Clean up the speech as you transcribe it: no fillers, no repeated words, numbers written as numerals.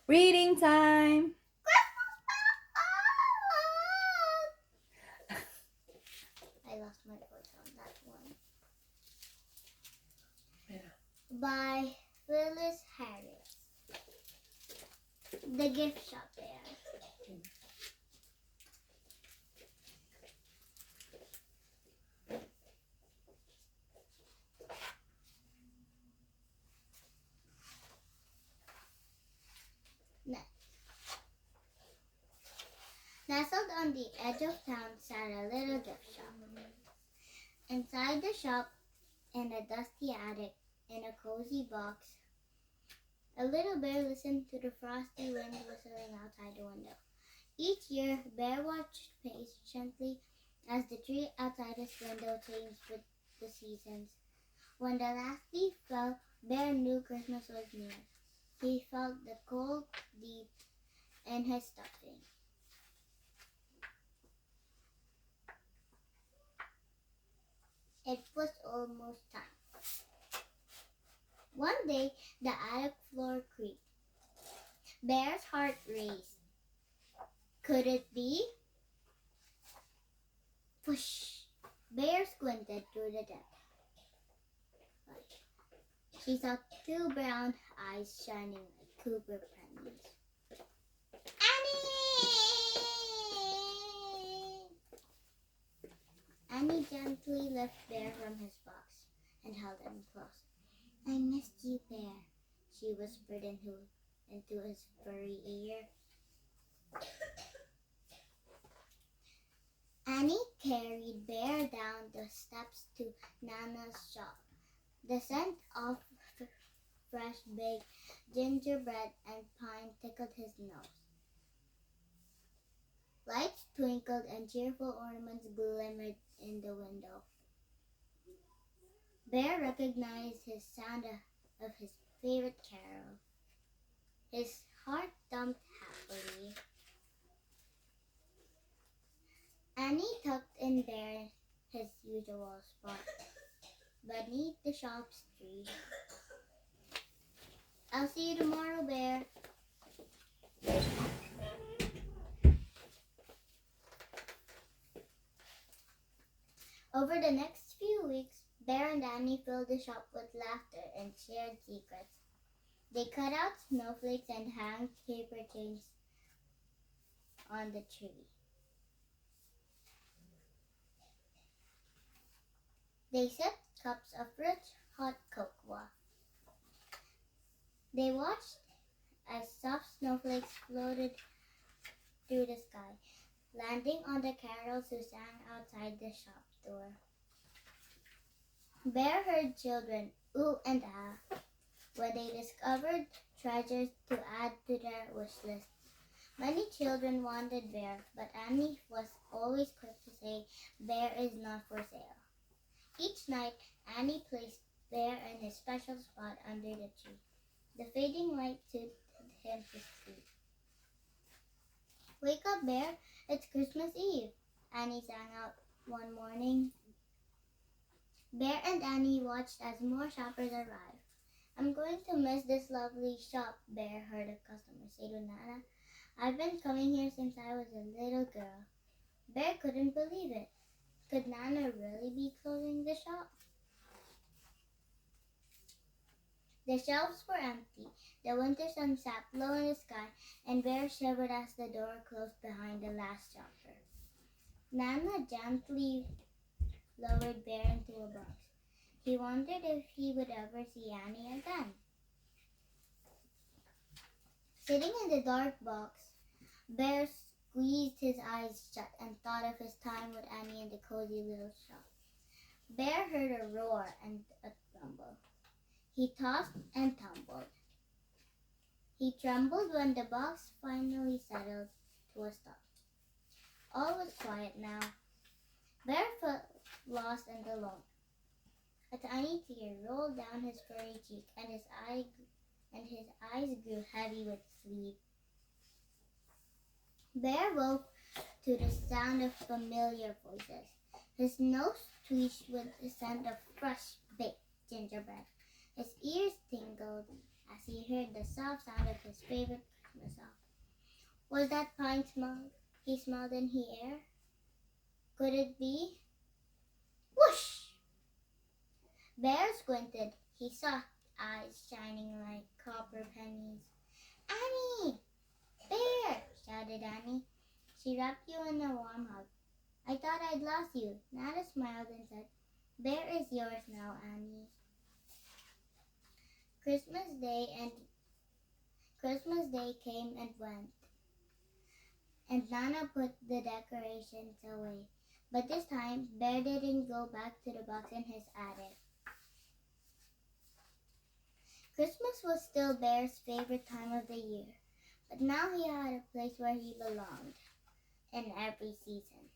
Reading time! I lost my voice on that one. By Phyllis Harris. The Gift Shop Bear. Nestled on the edge of town sat a little gift shop. Inside the shop, in a dusty attic, in a cozy box, a little bear listened to the frosty wind whistling outside the window. Each year, Bear watched patiently as the tree outside his window changed with the seasons. When the last leaf fell, Bear knew Christmas was near. He felt the cold deep in his stuffing. It was almost time. One day, the attic floor creaked. Bear's heart raced. Could it be? Whoosh! Bear squinted through the depth. She saw two brown eyes shining like Cooper pennies. Annie! Annie gently lifted Bear from his box and held him close. I missed you, Bear, she whispered into his furry ear. Annie carried Bear down the steps to Nana's shop. The scent of fresh baked gingerbread and pine tickled his nose. Lights twinkled and cheerful ornaments glimmered in the window. Bear recognized his sound of his favorite carol. His heart thumped happily. Annie tucked in Bear his usual spot, beneath the shop's tree. I'll see you tomorrow, Bear. Over the next few weeks, Bear and Annie filled the shop with laughter and shared secrets. They cut out snowflakes and hung paper chains on the tree. They sipped cups of rich, hot cocoa. They watched as soft snowflakes floated through the sky, landing on the carols who sang outside the shop door. Bear heard children ooh and ah when they discovered treasures to add to their wish list. Many children wanted Bear, but Annie was always quick to say, Bear is not for sale. Each night, Annie placed Bear in his special spot under the tree. The fading light soothed him to sleep. Wake up, Bear, it's Christmas Eve, Annie sang out one morning. Bear and Annie watched as more shoppers arrived. I'm going to miss this lovely shop, Bear heard a customer say to Nana. I've been coming here since I was a little girl. Bear couldn't believe it. Could Nana really be closing the shop? The shelves were empty. The winter sun sat low in the sky, and Bear shivered as the door closed behind the last shopper. Nana gently lowered Bear into a box. He wondered if he would ever see Annie again. Sitting in the dark box, Bear squeezed his eyes shut and thought of his time with Annie in the cozy little shop. Bear heard a roar and a rumble. He tossed and tumbled. He trembled when the box finally settled to a stop. All was quiet now. Bear felt lost and alone. A tiny tear rolled down his furry cheek, and his eyes grew heavy with sleep. Bear woke to the sound of familiar voices. His nose twitched with the scent of fresh baked gingerbread. His ears tingled as he heard the soft sound of his favorite Christmas off. Was that pine smell he smelled in the air? Could it be? Whoosh! Bear squinted. He saw eyes shining like copper pennies. Annie! Bear! Shouted Annie. She wrapped you in a warm hug. I thought I'd lost you. Nana smiled and said, Bear is yours now, Annie. Christmas Day came and went, and Nana put the decorations away. But this time, Bear didn't go back to the box in his attic. Christmas was still Bear's favorite time of the year, but now he had a place where he belonged in every season.